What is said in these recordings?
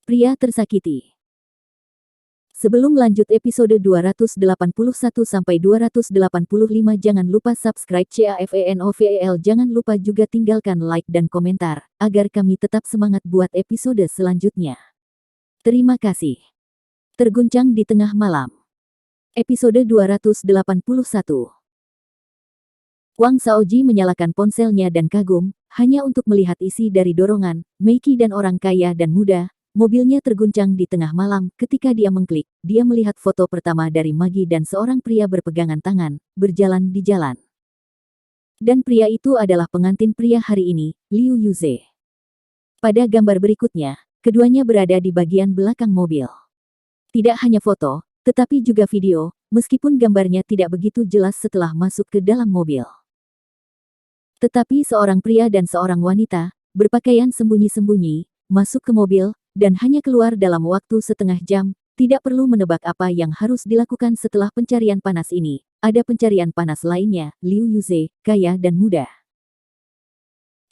Pria tersakiti. Sebelum lanjut episode 281-285, jangan lupa subscribe CAFENOVEL. Jangan lupa juga tinggalkan like dan komentar, agar kami tetap semangat buat episode selanjutnya. Terima kasih. Terguncang di tengah malam. Episode 281. Wang Shaoji menyalakan ponselnya dan kagum, hanya untuk melihat isi dari dorongan, Meiki dan orang kaya dan muda. Mobilnya terguncang di tengah malam. Ketika dia mengklik, dia melihat foto pertama dari Magi dan seorang pria berpegangan tangan, berjalan di jalan. Dan pria itu adalah pengantin pria hari ini, Liu Yuze. Pada gambar berikutnya, keduanya berada di bagian belakang mobil. Tidak hanya foto, tetapi juga video, meskipun gambarnya tidak begitu jelas setelah masuk ke dalam mobil. Tetapi seorang pria dan seorang wanita, berpakaian sembunyi-sembunyi, masuk ke mobil, dan hanya keluar dalam waktu setengah jam. Tidak perlu menebak apa yang harus dilakukan setelah pencarian panas ini. Ada pencarian panas lainnya, Liu Yuze, kaya dan muda.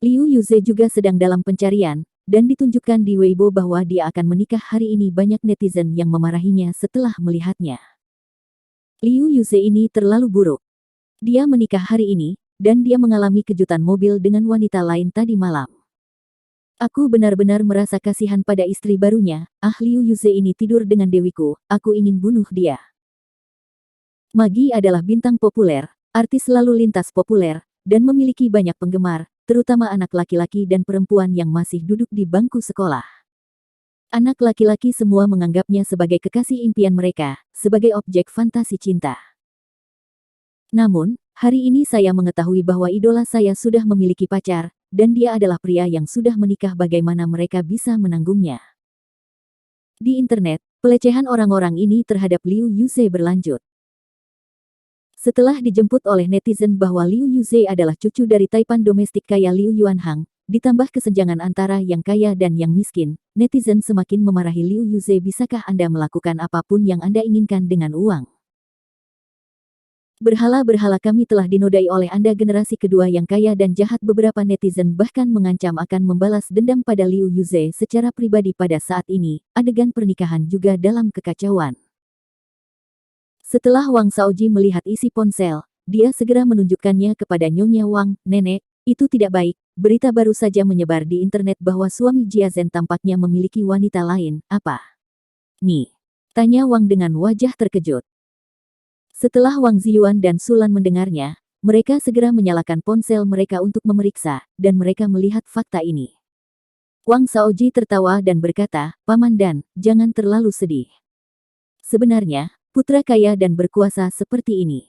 Liu Yuze juga sedang dalam pencarian, dan ditunjukkan di Weibo bahwa dia akan menikah hari ini. Banyak netizen yang memarahinya setelah melihatnya. Liu Yuze ini terlalu buruk. Dia menikah hari ini, dan dia mengalami kejutan mobil dengan wanita lain tadi malam. Aku benar-benar merasa kasihan pada istri barunya. Liu Yuze ini tidur dengan dewiku, aku ingin bunuh dia. Magi adalah bintang populer, artis lalu lintas populer, dan memiliki banyak penggemar, terutama anak laki-laki dan perempuan yang masih duduk di bangku sekolah. Anak laki-laki semua menganggapnya sebagai kekasih impian mereka, sebagai objek fantasi cinta. Namun, hari ini saya mengetahui bahwa idola saya sudah memiliki pacar, dan dia adalah pria yang sudah menikah. Bagaimana mereka bisa menanggungnya? Di internet, pelecehan orang-orang ini terhadap Liu Yuze berlanjut. Setelah dijemput oleh netizen bahwa Liu Yuze adalah cucu dari taipan domestik kaya Liu Yuanhang, ditambah kesenjangan antara yang kaya dan yang miskin, netizen semakin memarahi Liu Yuze. Bisakah Anda melakukan apapun yang Anda inginkan dengan uang? Berhala-berhala kami telah dinodai oleh Anda, generasi kedua yang kaya dan jahat. Beberapa netizen bahkan mengancam akan membalas dendam pada Liu Yuze secara pribadi. Pada saat ini, adegan pernikahan juga dalam kekacauan. Setelah Wang Shaoji melihat isi ponsel, dia segera menunjukkannya kepada Nyonya Wang. Nenek, itu tidak baik. Berita baru saja menyebar di internet bahwa suami Jia Zhen tampaknya memiliki wanita lain. Apa? Nih? Tanya Wang dengan wajah terkejut. Setelah Wang Ziyuan dan Sulan mendengarnya, mereka segera menyalakan ponsel mereka untuk memeriksa, dan mereka melihat fakta ini. Wang Shaoji tertawa dan berkata, Paman Dan, jangan terlalu sedih. Sebenarnya, putra kaya dan berkuasa seperti ini.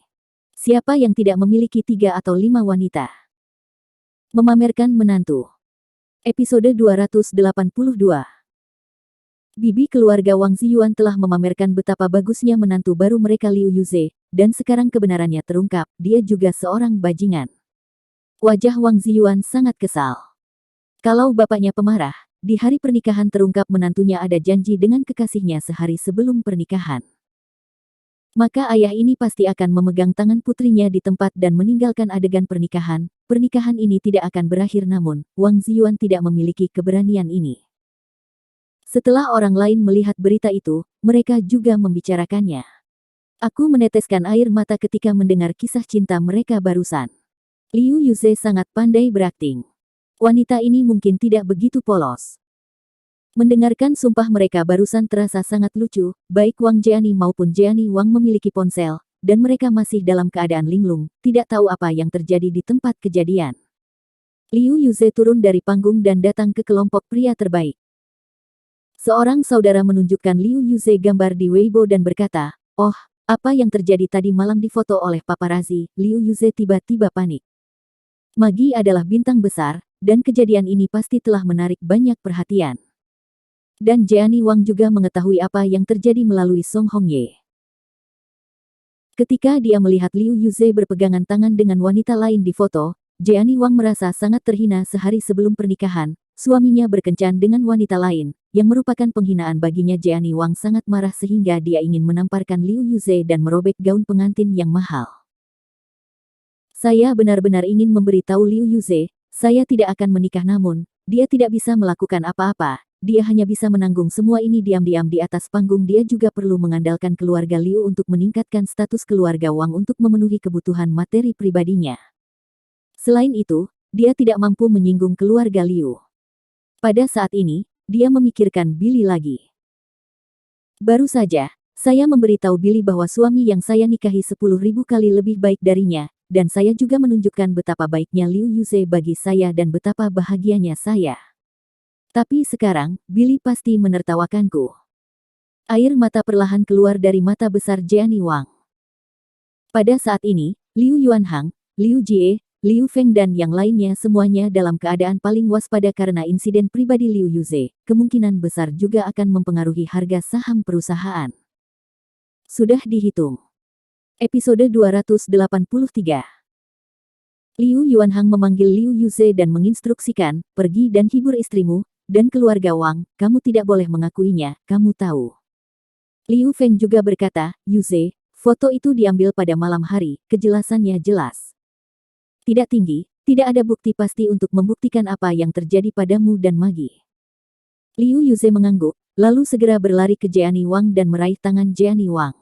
Siapa yang tidak memiliki 3 atau 5 wanita? Memamerkan menantu. Episode 282. Bibi keluarga Wang Ziyuan telah memamerkan betapa bagusnya menantu baru mereka Liu Yuze, dan sekarang kebenarannya terungkap, dia juga seorang bajingan. Wajah Wang Ziyuan sangat kesal. Kalau bapaknya pemarah, di hari pernikahan terungkap menantunya ada janji dengan kekasihnya sehari sebelum pernikahan. Maka ayah ini pasti akan memegang tangan putrinya di tempat dan meninggalkan adegan pernikahan. Pernikahan ini tidak akan berakhir, namun Wang Ziyuan tidak memiliki keberanian ini. Setelah orang lain melihat berita itu, mereka juga membicarakannya. Aku meneteskan air mata ketika mendengar kisah cinta mereka barusan. Liu Yuze sangat pandai berakting. Wanita ini mungkin tidak begitu polos. Mendengarkan sumpah mereka barusan terasa sangat lucu. Baik Wang Jiani maupun Jiani Wang memiliki ponsel, dan mereka masih dalam keadaan linglung, tidak tahu apa yang terjadi di tempat kejadian. Liu Yuze turun dari panggung dan datang ke kelompok pria terbaik. Seorang saudara menunjukkan Liu Yuze gambar di Weibo dan berkata, "Oh, apa yang terjadi tadi malam difoto oleh paparazi." Liu Yuze tiba-tiba panik. Magi adalah bintang besar, dan kejadian ini pasti telah menarik banyak perhatian. Dan Jiani Wang juga mengetahui apa yang terjadi melalui Song Hongye. Ketika dia melihat Liu Yuze berpegangan tangan dengan wanita lain di foto, Jiani Wang merasa sangat terhina. Sehari sebelum pernikahan, suaminya berkencan dengan wanita lain, yang merupakan penghinaan baginya. Jiani Wang sangat marah sehingga dia ingin menamparkan Liu Yuze dan merobek gaun pengantin yang mahal. Saya benar-benar ingin memberitahu Liu Yuze, saya tidak akan menikah, namun dia tidak bisa melakukan apa-apa. dia hanya bisa menanggung semua ini diam-diam di atas panggung. Dia juga perlu mengandalkan keluarga Liu untuk meningkatkan status keluarga Wang untuk memenuhi kebutuhan materi pribadinya. Selain itu, dia tidak mampu menyinggung keluarga Liu. Pada saat ini, dia memikirkan Billy lagi. Baru saja, saya memberitahu Billy bahwa suami yang saya nikahi 10.000 kali lebih baik darinya, dan saya juga menunjukkan betapa baiknya Liu Yuze bagi saya dan betapa bahagianya saya. Tapi sekarang, Billy pasti menertawakanku. Air mata perlahan keluar dari mata besar Jiani Wang. Pada saat ini, Liu Yuanhang, Liu Jie, Liu Feng dan yang lainnya semuanya dalam keadaan paling waspada karena insiden pribadi Liu Yuze, kemungkinan besar juga akan mempengaruhi harga saham perusahaan. Sudah dihitung. Episode 283. Liu Yuanhang memanggil Liu Yuze dan menginstruksikan, pergi dan hibur istrimu, dan keluarga Wang, kamu tidak boleh mengakuinya, kamu tahu. Liu Feng juga berkata, Yuze, foto itu diambil pada malam hari, kejelasannya jelas. Tidak tinggi, tidak ada bukti pasti untuk membuktikan apa yang terjadi padamu dan Magi. Liu Yuze mengangguk, lalu segera berlari ke Jiani Wang dan meraih tangan Jiani Wang.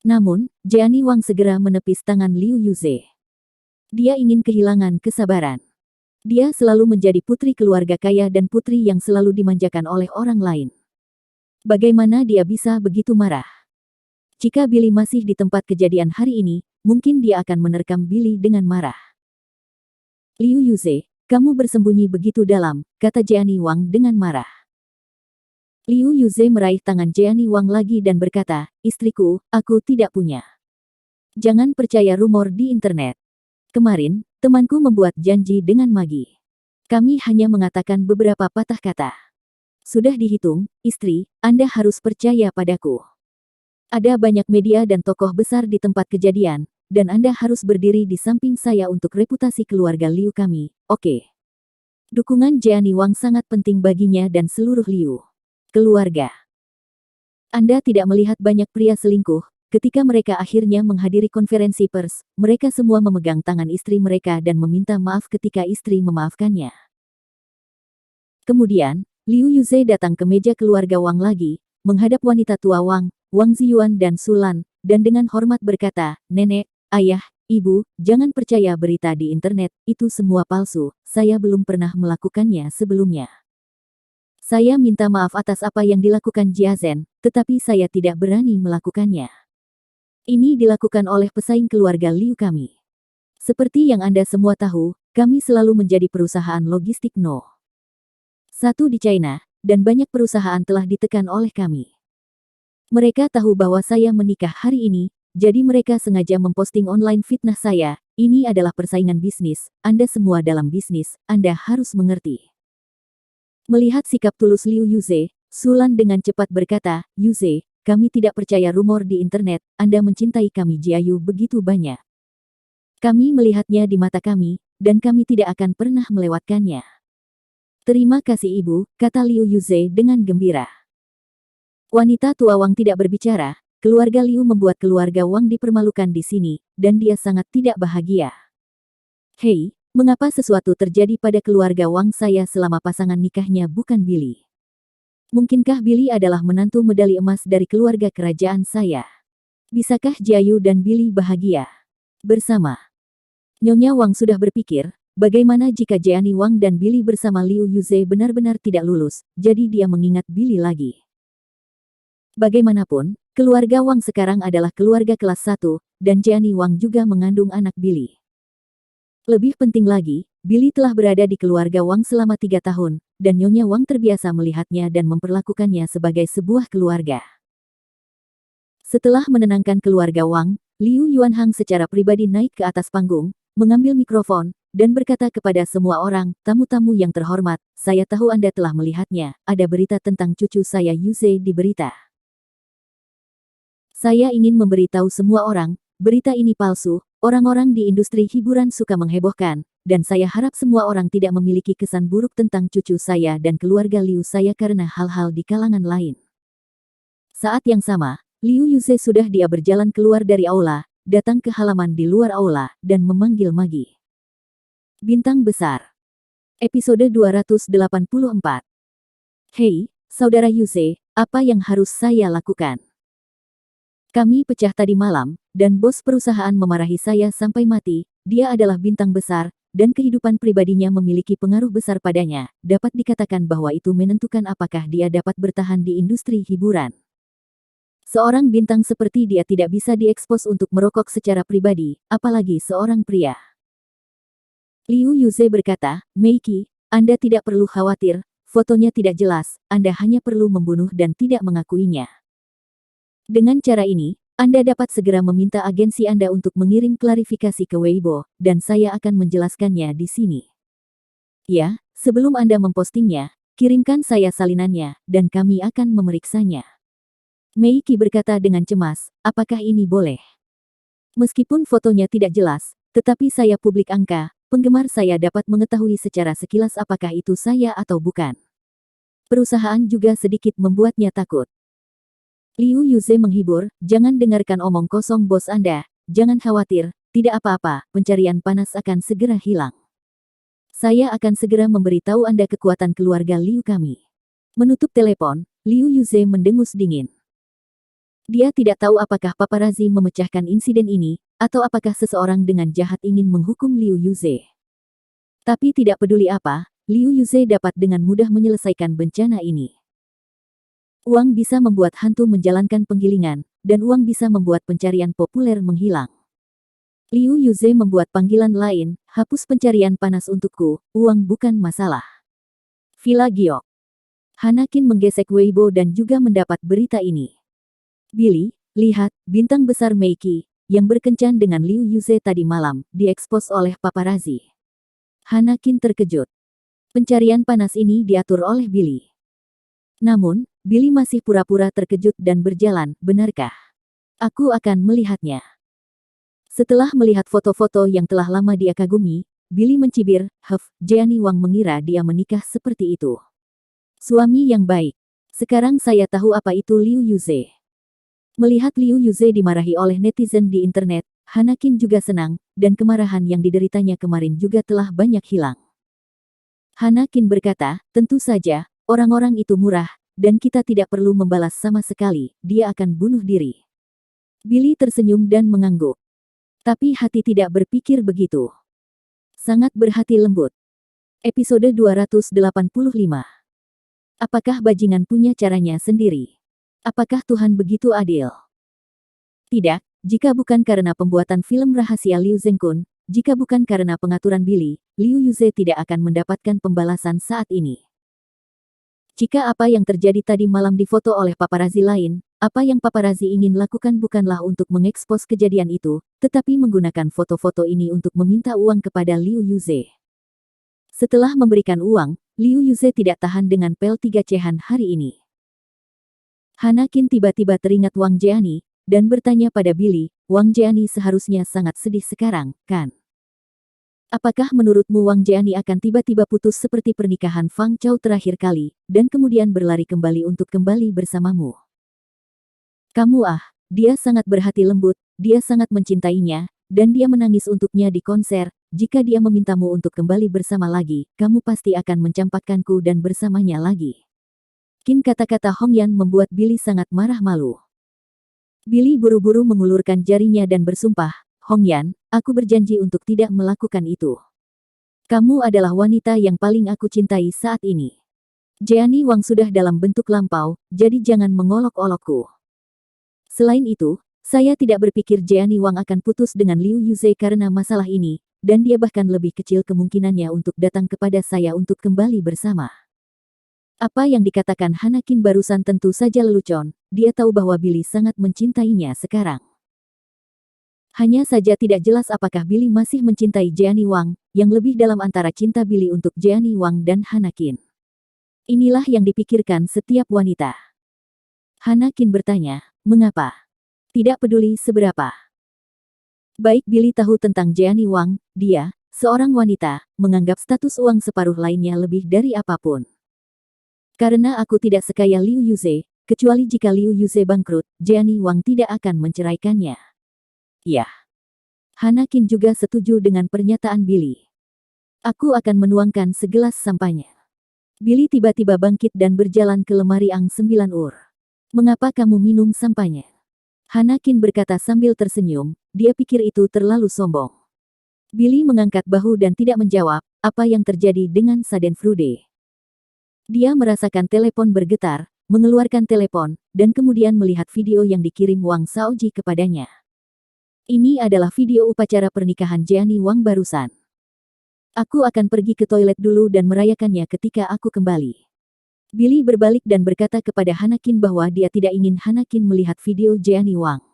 Namun, Jiani Wang segera menepis tangan Liu Yuze. Dia ingin kehilangan kesabaran. Dia selalu menjadi putri keluarga kaya dan putri yang selalu dimanjakan oleh orang lain. Bagaimana dia bisa begitu marah? Jika Billy masih di tempat kejadian hari ini, mungkin dia akan menerkam Billy dengan marah. Liu Yuze, kamu bersembunyi begitu dalam, kata Jiani Wang dengan marah. Liu Yuze meraih tangan Jiani Wang lagi dan berkata, istriku, aku tidak punya. Jangan percaya rumor di internet. Kemarin, temanku membuat janji dengan Magi. Kami hanya mengatakan beberapa patah kata. Sudah dihitung, istri, Anda harus percaya padaku. Ada banyak media dan tokoh besar di tempat kejadian, dan Anda harus berdiri di samping saya untuk reputasi keluarga Liu kami, oke? Dukungan Jiani Wang sangat penting baginya dan seluruh Liu keluarga. Anda tidak melihat banyak pria selingkuh, ketika mereka akhirnya menghadiri konferensi pers, mereka semua memegang tangan istri mereka dan meminta maaf ketika istri memaafkannya. Kemudian, Liu Yuze datang ke meja keluarga Wang lagi, menghadap wanita tua Wang, Wang Ziyuan dan Sulan, dan dengan hormat berkata, Nenek, Ayah, Ibu, jangan percaya berita di internet, itu semua palsu, saya belum pernah melakukannya sebelumnya. Saya minta maaf atas apa yang dilakukan Jiazhen, tetapi saya tidak berani melakukannya. Ini dilakukan oleh pesaing keluarga Liu kami. Seperti yang Anda semua tahu, kami selalu menjadi perusahaan logistik No. 1 di China, dan banyak perusahaan telah ditekan oleh kami. Mereka tahu bahwa saya menikah hari ini, jadi mereka sengaja memposting online fitnah saya. Ini adalah persaingan bisnis, Anda semua dalam bisnis, Anda harus mengerti. Melihat sikap tulus Liu Yuze, Sulan dengan cepat berkata, Yuze, kami tidak percaya rumor di internet, Anda mencintai kami Jiayu begitu banyak. Kami melihatnya di mata kami, dan kami tidak akan pernah melewatkannya. Terima kasih Ibu, kata Liu Yuze dengan gembira. Wanita tua Wang tidak berbicara, keluarga Liu membuat keluarga Wang dipermalukan di sini, dan dia sangat tidak bahagia. Hei, mengapa sesuatu terjadi pada keluarga Wang saya selama pasangan nikahnya bukan Billy? Mungkinkah Billy adalah menantu medali emas dari keluarga kerajaan saya? Bisakah Jiayu dan Billy bahagia bersama? Nyonya Wang sudah berpikir, bagaimana jika Jiani Wang dan Billy bersama Liu Yuze benar-benar tidak lulus, jadi dia mengingat Billy lagi. Bagaimanapun, keluarga Wang sekarang adalah keluarga kelas 1, dan Jiani Wang juga mengandung anak Billy. Lebih penting lagi, Billy telah berada di keluarga Wang selama 3 tahun, dan Nyonya Wang terbiasa melihatnya dan memperlakukannya sebagai sebuah keluarga. Setelah menenangkan keluarga Wang, Liu Yuanhang secara pribadi naik ke atas panggung, mengambil mikrofon, dan berkata kepada semua orang, tamu-tamu yang terhormat, saya tahu Anda telah melihatnya, ada berita tentang cucu saya Yuze di berita. Saya ingin memberitahu semua orang, berita ini palsu, orang-orang di industri hiburan suka menghebohkan, dan saya harap semua orang tidak memiliki kesan buruk tentang cucu saya dan keluarga Liu saya karena hal-hal di kalangan lain. Saat yang sama, Liu Yuze sudah dia berjalan keluar dari aula, datang ke halaman di luar aula, dan memanggil Magi. Bintang Besar. Episode 284. Hei, Saudara Yuze, apa yang harus saya lakukan? Kami pecah tadi malam, dan bos perusahaan memarahi saya sampai mati. Dia adalah bintang besar, dan kehidupan pribadinya memiliki pengaruh besar padanya. Dapat dikatakan bahwa itu menentukan apakah dia dapat bertahan di industri hiburan. Seorang bintang seperti dia tidak bisa diekspos untuk merokok secara pribadi, apalagi seorang pria. Liu Yuze berkata, Meiki, Anda tidak perlu khawatir, fotonya tidak jelas, Anda hanya perlu membunuh dan tidak mengakuinya. Dengan cara ini, Anda dapat segera meminta agensi Anda untuk mengirim klarifikasi ke Weibo, dan saya akan menjelaskannya di sini. Ya, sebelum Anda mempostingnya, kirimkan saya salinannya, dan kami akan memeriksanya. Meiki berkata dengan cemas, apakah ini boleh? Meskipun fotonya tidak jelas, tetapi saya publik angka, penggemar saya dapat mengetahui secara sekilas apakah itu saya atau bukan. Perusahaan juga sedikit membuatnya takut. Liu Yuze menghibur, jangan dengarkan omong kosong bos Anda, jangan khawatir, tidak apa-apa, pencarian panas akan segera hilang. Saya akan segera memberitahu Anda kekuatan keluarga Liu kami. Menutup telepon, Liu Yuze mendengus dingin. Dia tidak tahu apakah paparazzi memecahkan insiden ini, atau apakah seseorang dengan jahat ingin menghukum Liu Yuze. Tapi tidak peduli apa, Liu Yuze dapat dengan mudah menyelesaikan bencana ini. Uang bisa membuat hantu menjalankan penggilingan, dan uang bisa membuat pencarian populer menghilang. Liu Yuze membuat panggilan lain, hapus pencarian panas untukku, uang bukan masalah. Villa Giok. Hanakin menggesek Weibo dan juga mendapat berita ini. Billy, lihat, bintang besar Meiki, yang berkencan dengan Liu Yuze tadi malam, diekspos oleh paparazzi. Hanakin terkejut. Pencarian panas ini diatur oleh Billy. Namun, Billy masih pura-pura terkejut dan berjalan, benarkah? Aku akan melihatnya. Setelah melihat foto-foto yang telah lama dia kagumi, Billy mencibir, Jeannie Wang mengira dia menikah seperti itu. Suami yang baik. Sekarang saya tahu apa itu Liu Yuze. Melihat Liu Yuze dimarahi oleh netizen di internet, Hanakin juga senang, dan kemarahan yang dideritanya kemarin juga telah banyak hilang. Hanakin berkata, tentu saja, orang-orang itu murah, dan kita tidak perlu membalas sama sekali, dia akan bunuh diri. Billy tersenyum dan mengangguk. Tapi hati tidak berpikir begitu. Sangat berhati lembut. Episode 285. Apakah bajingan punya caranya sendiri? Apakah Tuhan begitu adil? Tidak, jika bukan karena pembuatan film rahasia Liu Zhengkun, jika bukan karena pengaturan Billy, Liu Yuze tidak akan mendapatkan pembalasan saat ini. Jika apa yang terjadi tadi malam difoto oleh paparazzi lain, apa yang paparazzi ingin lakukan bukanlah untuk mengekspos kejadian itu, tetapi menggunakan foto-foto ini untuk meminta uang kepada Liu Yuze. Setelah memberikan uang, Liu Yuze tidak tahan dengan pel 3 cehan hari ini. Hanakin tiba-tiba teringat Wang Jeannie, dan bertanya pada Billy, Wang Jeannie seharusnya sangat sedih sekarang, kan? Apakah menurutmu Wang Jeannie akan tiba-tiba putus seperti pernikahan Fang Chao terakhir kali, dan kemudian berlari kembali untuk kembali bersamamu? Dia sangat berhati lembut, dia sangat mencintainya, dan dia menangis untuknya di konser. Jika dia memintamu untuk kembali bersama lagi, kamu pasti akan mencampakkanku dan bersamanya lagi. Kata-kata Hongyan membuat Billy sangat marah malu. Billy buru-buru mengulurkan jarinya dan bersumpah, Hongyan, aku berjanji untuk tidak melakukan itu. Kamu adalah wanita yang paling aku cintai saat ini. Jeannie Wang sudah dalam bentuk lampau, jadi jangan mengolok-olokku. Selain itu, saya tidak berpikir Jeannie Wang akan putus dengan Liu Yuze karena masalah ini, dan dia bahkan lebih kecil kemungkinannya untuk datang kepada saya untuk kembali bersama. Apa yang dikatakan Hanakin barusan tentu saja lelucon, dia tahu bahwa Billy sangat mencintainya sekarang. Hanya saja tidak jelas apakah Billy masih mencintai Jeannie Wang, yang lebih dalam antara cinta Billy untuk Jeannie Wang dan Hanakin. Inilah yang dipikirkan setiap wanita. Hanakin bertanya, mengapa? Tidak peduli seberapa. Baik Billy tahu tentang Jeannie Wang, dia, seorang wanita, menganggap status uang separuh lainnya lebih dari apapun. Karena aku tidak sekaya Liu Yuze, kecuali jika Liu Yuze bangkrut, Jeannie Wang tidak akan menceraikannya. Ya. Hanakin juga setuju dengan pernyataan Billy. Aku akan menuangkan segelas sampainya. Billy tiba-tiba bangkit dan berjalan ke lemari Ang 9 Ur. Mengapa kamu minum sampahnya? Hanakin berkata sambil tersenyum, dia pikir itu terlalu sombong. Billy mengangkat bahu dan tidak menjawab, apa yang terjadi dengan Schadenfreude. Dia merasakan telepon bergetar, mengeluarkan telepon, dan kemudian melihat video yang dikirim Wang Shaoji kepadanya. Ini adalah video upacara pernikahan Jeannie Wang barusan. Aku akan pergi ke toilet dulu dan merayakannya ketika aku kembali. Billy berbalik dan berkata kepada Hanakin bahwa dia tidak ingin Hanakin melihat video Jeannie Wang.